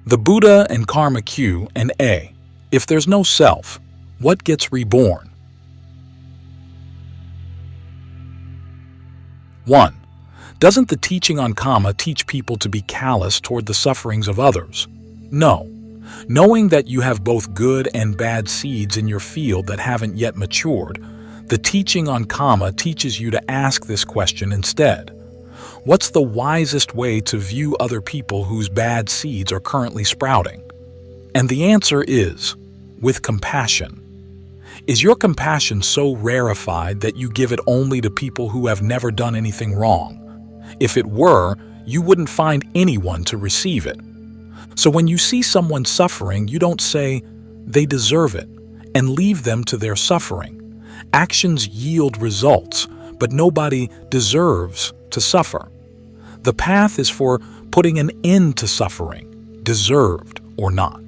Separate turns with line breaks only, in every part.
The Buddha and Karma Q and A. If there's no self, what gets reborn? 1. Doesn't the teaching on kamma teach people to be callous toward the sufferings of others? No. Knowing that you have both good and bad seeds in your field that haven't yet matured, the teaching on kamma teaches you to ask this question instead. What's the wisest way to view other people whose bad seeds are currently sprouting? And the answer is, with compassion. Is your compassion so rarefied that you give it only to people who have never done anything wrong? If it were, you wouldn't find anyone to receive it. So when you see someone suffering, you don't say, they deserve it, and leave them to their suffering. Actions yield results, but nobody deserves to suffer. The path is for putting an end to suffering, deserved or not.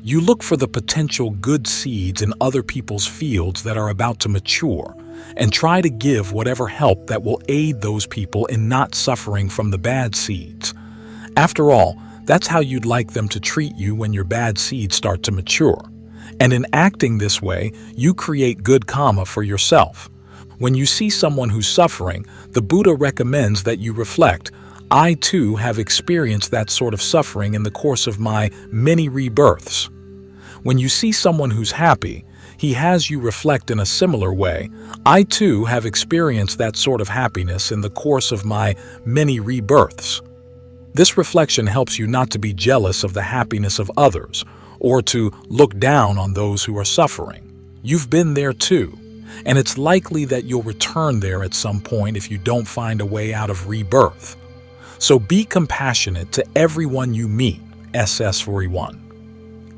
You look for the potential good seeds in other people's fields that are about to mature, and try to give whatever help that will aid those people in not suffering from the bad seeds. After all, that's how you'd like them to treat you when your bad seeds start to mature. And in acting this way, you create good kamma for yourself. When you see someone who's suffering, the Buddha recommends that you reflect, I too have experienced that sort of suffering in the course of my many rebirths. When you see someone who's happy, he has you reflect in a similar way, I too have experienced that sort of happiness in the course of my many rebirths. This reflection helps you not to be jealous of the happiness of others, or to look down on those who are suffering. You've been there too, and it's likely that you'll return there at some point if you don't find a way out of rebirth. So be compassionate to everyone you meet, SS41.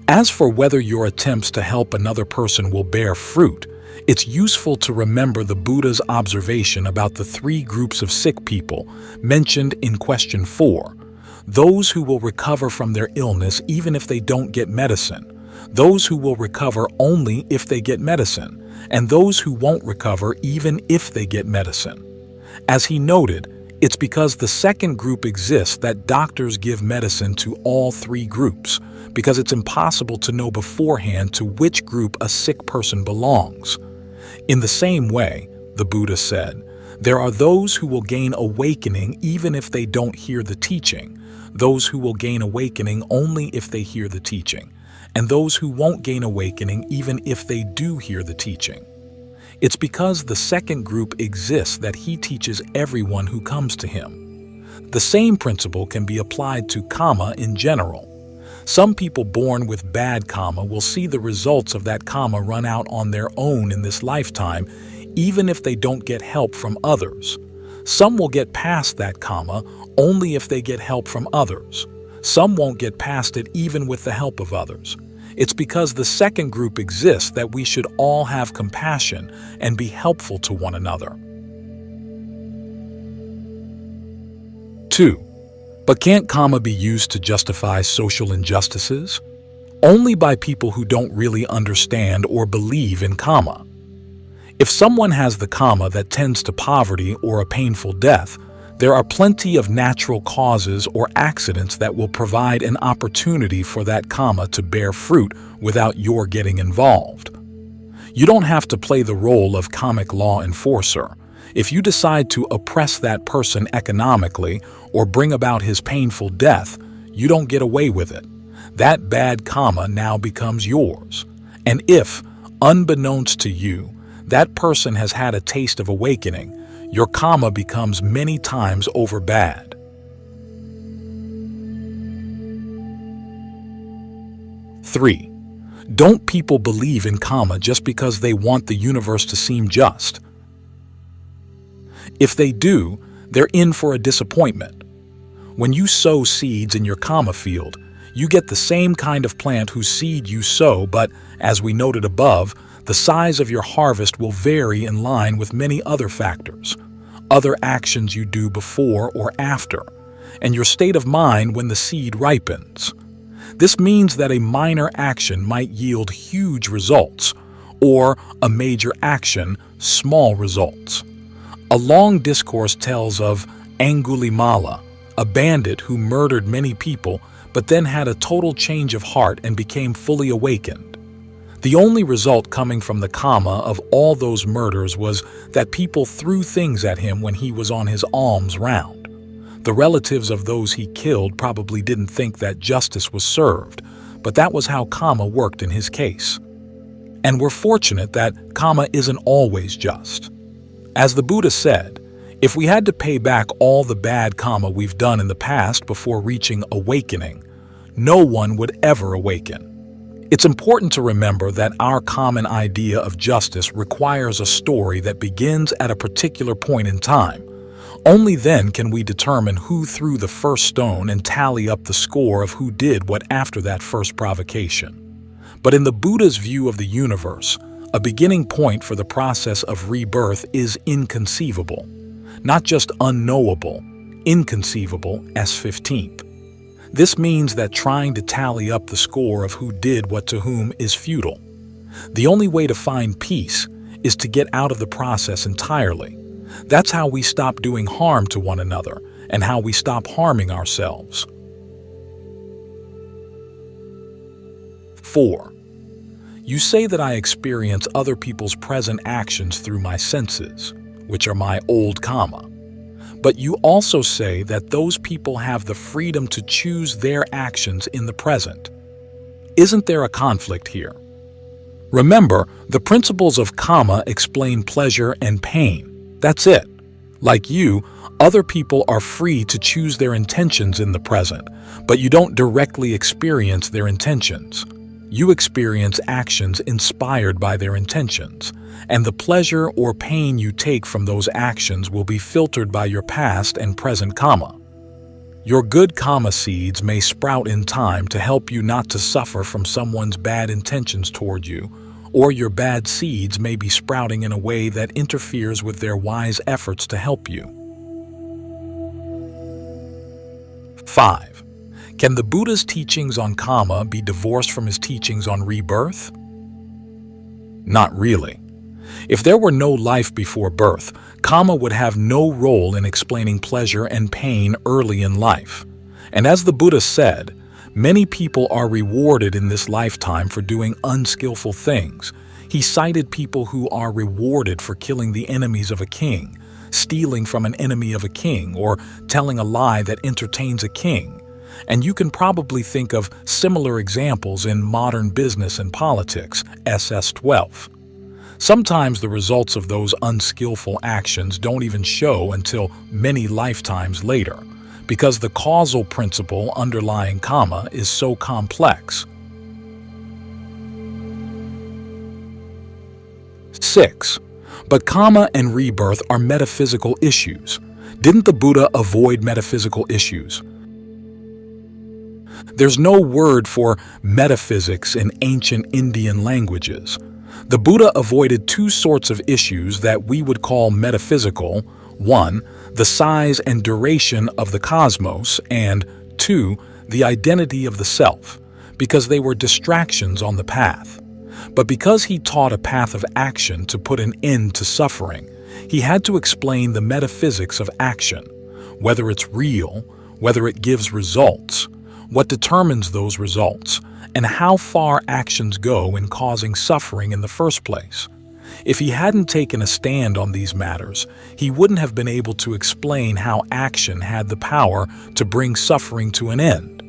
As for whether your attempts to help another person will bear fruit, it's useful to remember the Buddha's observation about the 3 groups of sick people mentioned in question 4. Those who will recover from their illness even if they don't get medicine, those who will recover only if they get medicine, and those who won't recover even if they get medicine. As he noted, it's because the second group exists that doctors give medicine to all 3 groups, because it's impossible to know beforehand to which group a sick person belongs. In the same way, the Buddha said, there are those who will gain awakening even if they don't hear the teaching, those who will gain awakening only if they hear the teaching, and those who won't gain awakening even if they do hear the teaching. It's because the second group exists that he teaches everyone who comes to him. The same principle can be applied to kamma in general. Some people born with bad kamma will see the results of that kamma run out on their own in this lifetime, even if they don't get help from others. Some will get past that kamma only if they get help from others. Some won't get past it even with the help of others. It's because the second group exists that we should all have compassion and be helpful to one another. 2. But can't kamma be used to justify social injustices? Only by people who don't really understand or believe in kamma. If someone has the kamma that tends to poverty or a painful death, there are plenty of natural causes or accidents that will provide an opportunity for that kamma to bear fruit without your getting involved. You don't have to play the role of kammic law enforcer. If you decide to oppress that person economically or bring about his painful death, you don't get away with it. That bad kamma now becomes yours. And if, unbeknownst to you, that person has had a taste of awakening, your kamma becomes many times over bad. 3. Don't people believe in kamma just because they want the universe to seem just? If they do, they're in for a disappointment. When you sow seeds in your kamma field, you get the same kind of plant whose seed you sow, but, as we noted above, the size of your harvest will vary in line with many other factors, other actions you do before or after, and your state of mind when the seed ripens. This means that a minor action might yield huge results, or a major action, small results. A long discourse tells of Angulimala, a bandit who murdered many people but then had a total change of heart and became fully awakened. The only result coming from the kamma of all those murders was that people threw things at him when he was on his alms round. The relatives of those he killed probably didn't think that justice was served, but that was how kamma worked in his case. And we're fortunate that kamma isn't always just. As the Buddha said, if we had to pay back all the bad kamma we've done in the past before reaching awakening, no one would ever awaken. It's important to remember that our common idea of justice requires a story that begins at a particular point in time. Only then can we determine who threw the first stone and tally up the score of who did what after that first provocation. But in the Buddha's view of the universe, a beginning point for the process of rebirth is inconceivable. Not just unknowable, inconceivable S15th. This means that trying to tally up the score of who did what to whom is futile. The only way to find peace is to get out of the process entirely. That's how we stop doing harm to one another and how we stop harming ourselves. 4. You say that I experience other people's present actions through my senses, which are my old kamma. But you also say that those people have the freedom to choose their actions in the present. Isn't there a conflict here? Remember, the principles of kamma explain pleasure and pain. That's it. Like you, other people are free to choose their intentions in the present, but you don't directly experience their intentions. You experience actions inspired by their intentions, and the pleasure or pain you take from those actions will be filtered by your past and present kamma. Your good kamma seeds may sprout in time to help you not to suffer from someone's bad intentions toward you, or your bad seeds may be sprouting in a way that interferes with their wise efforts to help you. 5. Can the Buddha's teachings on kamma be divorced from his teachings on rebirth? Not really. If there were no life before birth, kamma would have no role in explaining pleasure and pain early in life. And as the Buddha said, many people are rewarded in this lifetime for doing unskillful things. He cited people who are rewarded for killing the enemies of a king, stealing from an enemy of a king, or telling a lie that entertains a king. And you can probably think of similar examples in modern business and politics, SS12. Sometimes the results of those unskillful actions don't even show until many lifetimes later, because the causal principle underlying kamma is so complex. 6. But kamma and rebirth are metaphysical issues. Didn't the Buddha avoid metaphysical issues? There's no word for metaphysics in ancient Indian languages. The Buddha avoided two sorts of issues that we would call metaphysical. 1. The size and duration of the cosmos, and 2. The identity of the self, because they were distractions on the path. But because he taught a path of action to put an end to suffering, he had to explain the metaphysics of action, whether it's real, whether it gives results, what determines those results, and how far actions go in causing suffering in the first place. If he hadn't taken a stand on these matters, he wouldn't have been able to explain how action had the power to bring suffering to an end.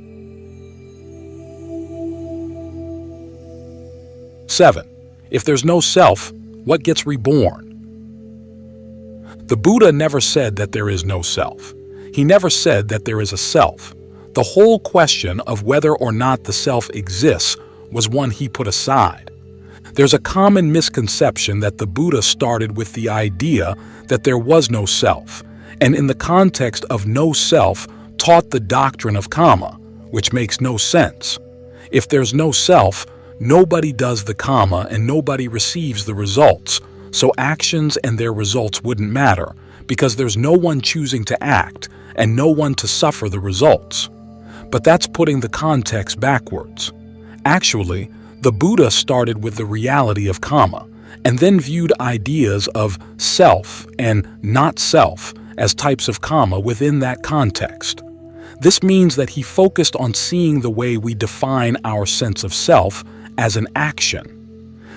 7. If there's no self, what gets reborn? The Buddha never said that there is no self. He never said that there is a self. The whole question of whether or not the self exists was one he put aside. There's a common misconception that the Buddha started with the idea that there was no self, and in the context of no self, taught the doctrine of kamma, which makes no sense. If there's no self, nobody does the kamma and nobody receives the results, so actions and their results wouldn't matter, because there's no one choosing to act and no one to suffer the results. But that's putting the context backwards. Actually, the Buddha started with the reality of kamma, and then viewed ideas of self and not self as types of kamma within that context. This means that he focused on seeing the way we define our sense of self as an action.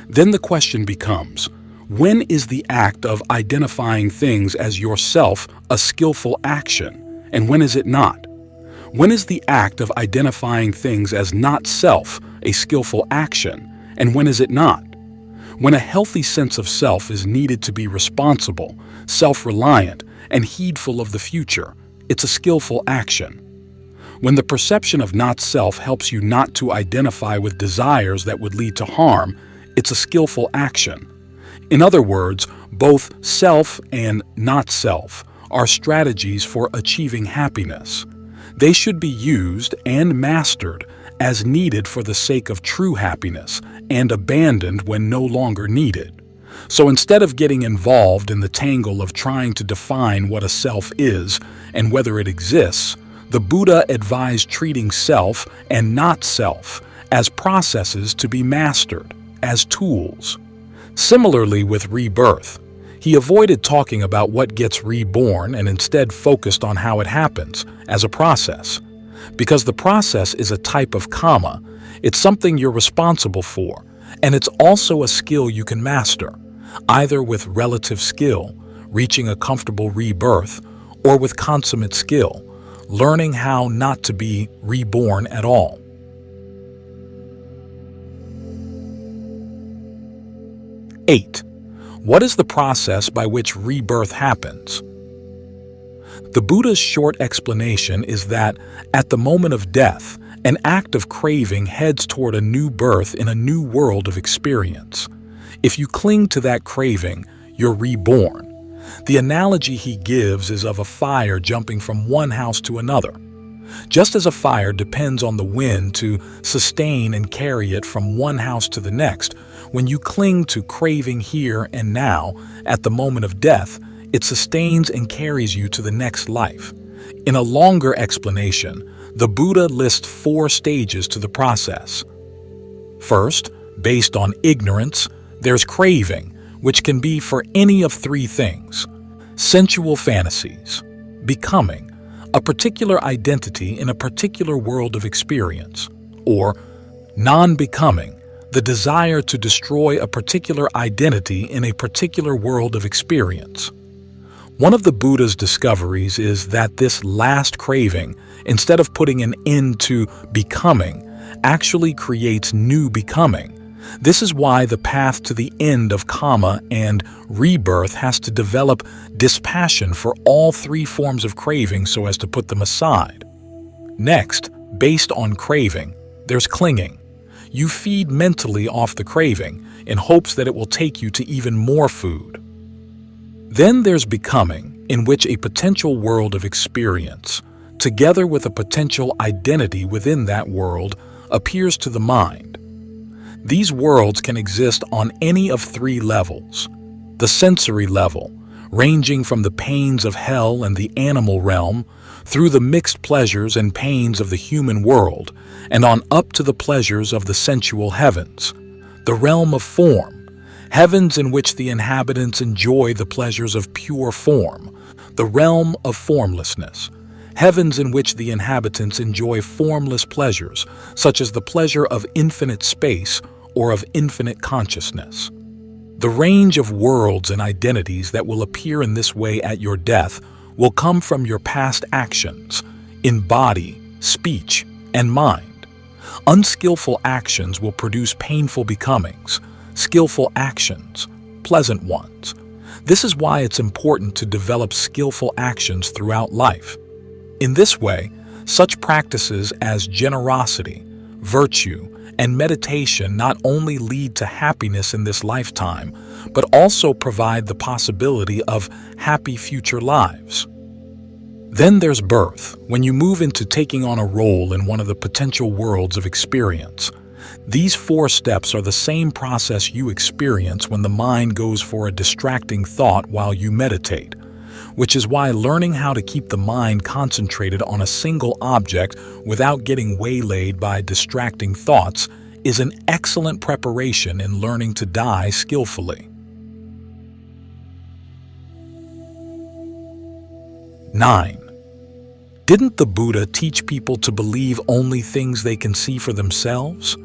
Then the question becomes, when is the act of identifying things as yourself a skillful action, and when is it not? When is the act of identifying things as not self a skillful action, and when is it not? When a healthy sense of self is needed to be responsible, self-reliant, and heedful of the future, it's a skillful action. When the perception of not self helps you not to identify with desires that would lead to harm, it's a skillful action. In other words, both self and not self are strategies for achieving happiness. They should be used and mastered as needed for the sake of true happiness and abandoned when no longer needed. So instead of getting involved in the tangle of trying to define what a self is and whether it exists, the Buddha advised treating self and not self as processes to be mastered, as tools. Similarly with rebirth, he avoided talking about what gets reborn and instead focused on how it happens, as a process. Because the process is a type of kamma, it's something you're responsible for, and it's also a skill you can master, either with relative skill, reaching a comfortable rebirth, or with consummate skill, learning how not to be reborn at all. 8. What is the process by which rebirth happens? The Buddha's short explanation is that, at the moment of death, an act of craving heads toward a new birth in a new world of experience. If you cling to that craving, you're reborn. The analogy he gives is of a fire jumping from one house to another. Just as a fire depends on the wind to sustain and carry it from one house to the next, when you cling to craving here and now, at the moment of death, it sustains and carries you to the next life. In a longer explanation, the Buddha lists 4 stages to the process. First, based on ignorance, there's craving, which can be for any of 3 things: sensual fantasies, becoming, a particular identity in a particular world of experience, or non-becoming, the desire to destroy a particular identity in a particular world of experience. One of the Buddha's discoveries is that this last craving, instead of putting an end to becoming, actually creates new becoming. This is why the path to the end of kamma and rebirth has to develop dispassion for all 3 forms of craving so as to put them aside. Next, based on craving, there's clinging. You feed mentally off the craving in hopes that it will take you to even more food. Then there's becoming, in which a potential world of experience, together with a potential identity within that world, appears to the mind. These worlds can exist on any of 3 levels. The sensory level, ranging from the pains of hell and the animal realm, through the mixed pleasures and pains of the human world, and on up to the pleasures of the sensual heavens. The realm of form, heavens in which the inhabitants enjoy the pleasures of pure form. The realm of formlessness, heavens in which the inhabitants enjoy formless pleasures, such as the pleasure of infinite space or of infinite consciousness. The range of worlds and identities that will appear in this way at your death will come from your past actions, in body, speech, and mind. Unskillful actions will produce painful becomings, skillful actions, pleasant ones. This is why it's important to develop skillful actions throughout life. In this way, such practices as generosity, virtue, and meditation not only lead to happiness in this lifetime, but also provide the possibility of happy future lives. Then there's birth, when you move into taking on a role in one of the potential worlds of experience. These 4 steps are the same process you experience when the mind goes for a distracting thought while you meditate, which is why learning how to keep the mind concentrated on a single object without getting waylaid by distracting thoughts is an excellent preparation in learning to die skillfully. 9. Didn't the Buddha teach people to believe only things they can see for themselves?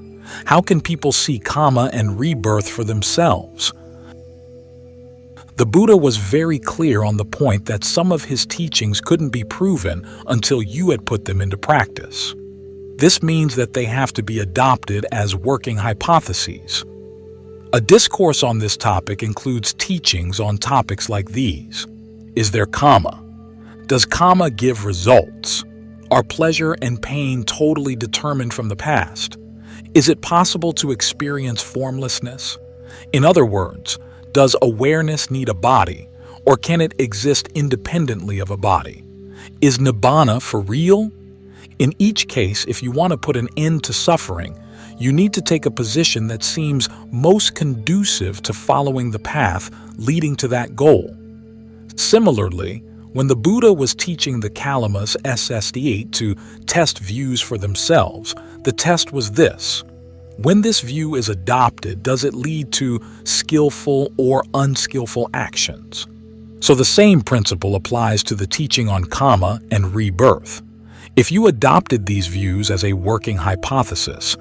How can people see kamma and rebirth for themselves? The Buddha was very clear on the point that some of his teachings couldn't be proven until you had put them into practice. This means that they have to be adopted as working hypotheses. A discourse on this topic includes teachings on topics like these. Is there kamma? Does kamma give results? Are pleasure and pain totally determined from the past? Is it possible to experience formlessness? In other words, does awareness need a body, or can it exist independently of a body? Is nibbana for real? In each case, if you want to put an end to suffering, you need to take a position that seems most conducive to following the path leading to that goal. Similarly, when the Buddha was teaching the Kalamas SSD8 to test views for themselves, the test was this. When this view is adopted, does it lead to skillful or unskillful actions? So the same principle applies to the teaching on kamma and rebirth. If you adopted these views as a working hypothesis,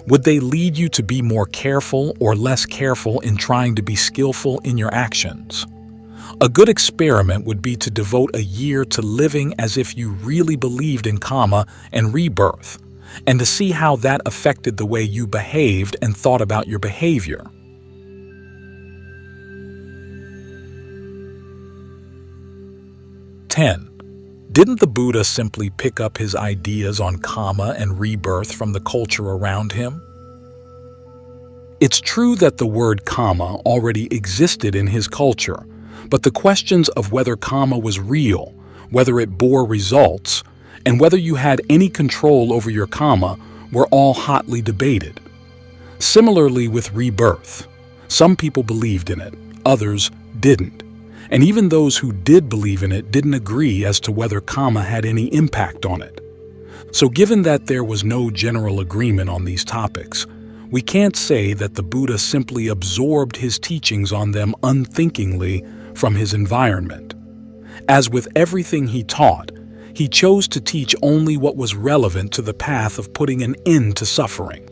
would they lead you to be more careful or less careful in trying to be skillful in your actions? A good experiment would be to devote a year to living as if you really believed in kamma and rebirth, and to see how that affected the way you behaved and thought about your behavior. Didn't the Buddha simply pick up his ideas on kamma and rebirth from the culture around him? It's true that the word kamma already existed in his culture, but the questions of whether kamma was real, whether it bore results, and whether you had any control over your kamma were all hotly debated. Similarly with rebirth, some people believed in it, others didn't. And even those who did believe in it didn't agree as to whether kamma had any impact on it. So given that there was no general agreement on these topics, we can't say that the Buddha simply absorbed his teachings on them unthinkingly from his environment. As with everything he taught, he chose to teach only what was relevant to the path of putting an end to suffering.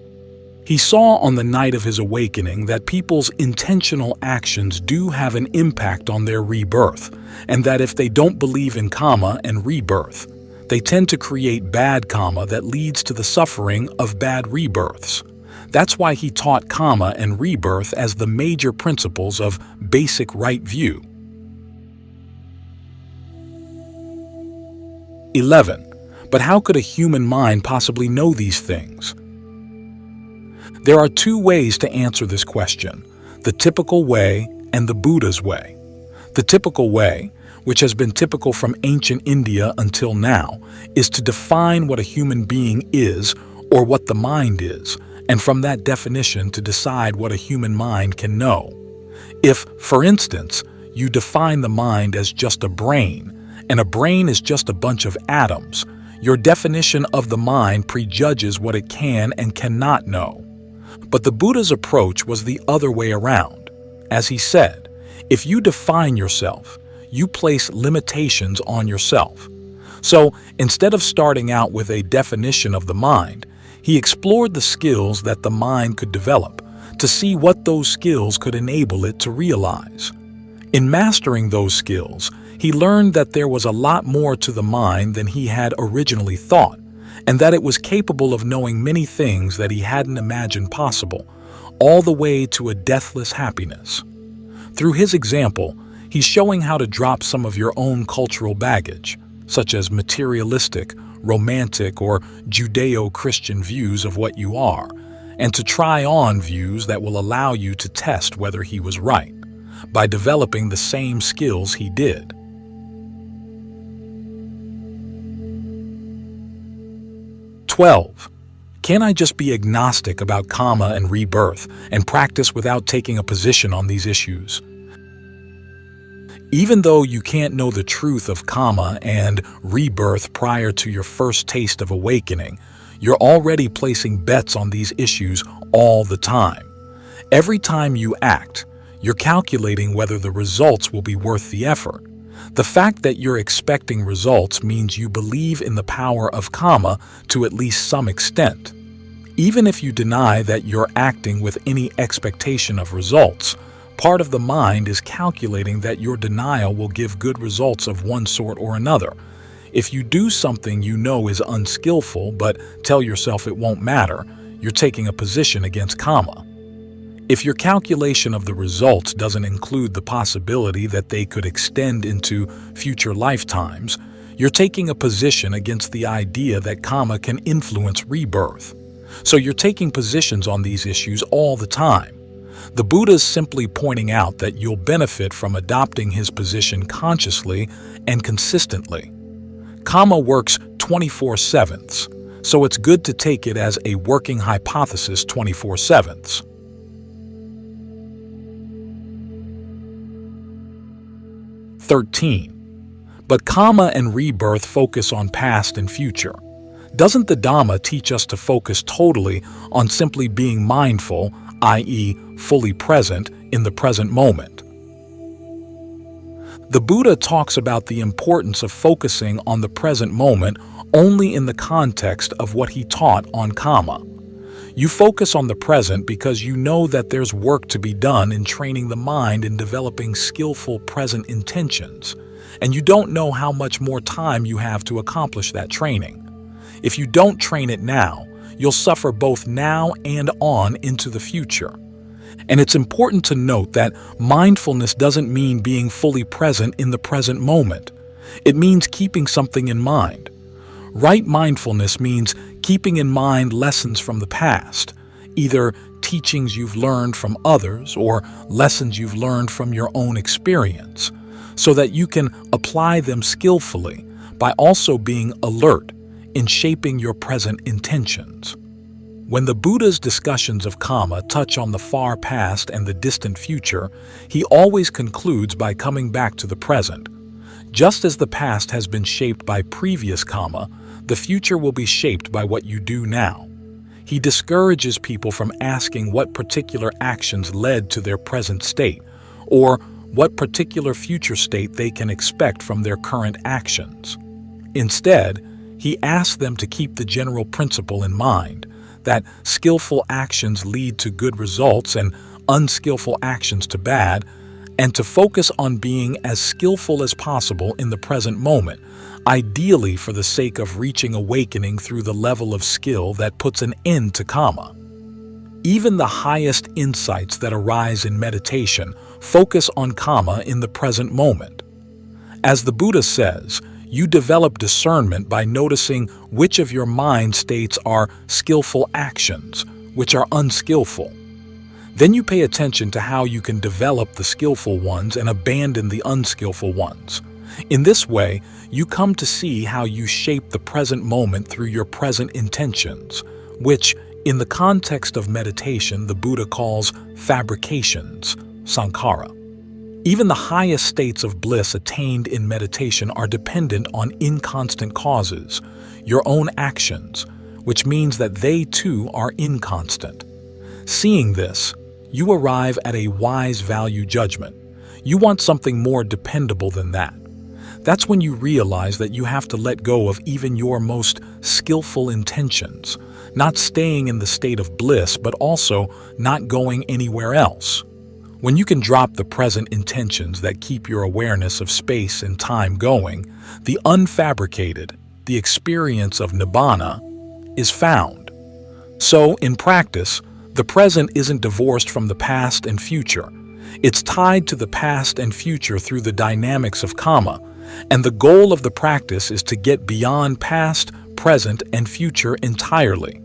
He saw on the night of his awakening that people's intentional actions do have an impact on their rebirth, and that if they don't believe in kamma and rebirth, they tend to create bad kamma that leads to the suffering of bad rebirths. That's why he taught kamma and rebirth as the major principles of basic right view. 11. But how could a human mind possibly know these things? There are two ways to answer this question, the typical way and the Buddha's way. The typical way, which has been typical from ancient India until now, is to define what a human being is or what the mind is, and from that definition to decide what a human mind can know. If, for instance, you define the mind as just a brain, and a brain is just a bunch of atoms, your definition of the mind prejudges what it can and cannot know. But the Buddha's approach was the other way around. As he said, if you define yourself, you place limitations on yourself. So instead of starting out with a definition of the mind, he explored the skills that the mind could develop to see what those skills could enable it to realize. In mastering those skills, he learned that there was a lot more to the mind than he had originally thought, and that it was capable of knowing many things that he hadn't imagined possible, all the way to a deathless happiness. Through his example, he's showing how to drop some of your own cultural baggage, such as materialistic, romantic, or Judeo-Christian views of what you are, and to try on views that will allow you to test whether he was right, by developing the same skills he did. 12. Can I just be agnostic about kamma and rebirth and practice without taking a position on these issues? Even though you can't know the truth of kamma and rebirth prior to your first taste of awakening, you're already placing bets on these issues all the time. Every time you act, you're calculating whether the results will be worth the effort. The fact that you're expecting results means you believe in the power of kamma to at least some extent. Even if you deny that you're acting with any expectation of results, part of the mind is calculating that your denial will give good results of one sort or another. If you do something you know is unskillful but tell yourself it won't matter, you're taking a position against kamma. If your calculation of the results doesn't include the possibility that they could extend into future lifetimes, you're taking a position against the idea that kamma can influence rebirth. So you're taking positions on these issues all the time. The Buddha's simply pointing out that you'll benefit from adopting his position consciously and consistently. Kamma works 24/7, so it's good to take it as a working hypothesis 24/7. 13. But kamma and rebirth focus on past and future. Doesn't the Dhamma teach us to focus totally on simply being mindful, i.e., fully present in the present moment? The Buddha talks about the importance of focusing on the present moment only in the context of what he taught on kamma. You focus on the present because you know that there's work to be done in training the mind in developing skillful present intentions, and you don't know how much more time you have to accomplish that training. If you don't train it now, you'll suffer both now and on into the future. And it's important to note that mindfulness doesn't mean being fully present in the present moment. It means keeping something in mind. Right mindfulness means keeping in mind lessons from the past, either teachings you've learned from others or lessons you've learned from your own experience, so that you can apply them skillfully by also being alert in shaping your present intentions. When the Buddha's discussions of kamma touch on the far past and the distant future, he always concludes by coming back to the present. Just as the past has been shaped by previous kamma, the future will be shaped by what you do now. He discourages people from asking what particular actions led to their present state, or what particular future state they can expect from their current actions. Instead, he asks them to keep the general principle in mind, that skillful actions lead to good results and unskillful actions to bad, and to focus on being as skillful as possible in the present moment, ideally for the sake of reaching awakening through the level of skill that puts an end to kamma. Even the highest insights that arise in meditation focus on kamma in the present moment. As the Buddha says, you develop discernment by noticing which of your mind states are skillful actions, which are unskillful. Then you pay attention to how you can develop the skillful ones and abandon the unskillful ones. In this way, you come to see how you shape the present moment through your present intentions, which, in the context of meditation, the Buddha calls fabrications, sankhara. Even the highest states of bliss attained in meditation are dependent on inconstant causes, your own actions, which means that they too are inconstant. Seeing this, you arrive at a wise value judgment. You want something more dependable than that. That's when you realize that you have to let go of even your most skillful intentions, not staying in the state of bliss, but also not going anywhere else. When you can drop the present intentions that keep your awareness of space and time going, the unfabricated, the experience of nibbana, is found. So, in practice, the present isn't divorced from the past and future. It's tied to the past and future through the dynamics of kamma, and the goal of the practice is to get beyond past, present, and future entirely.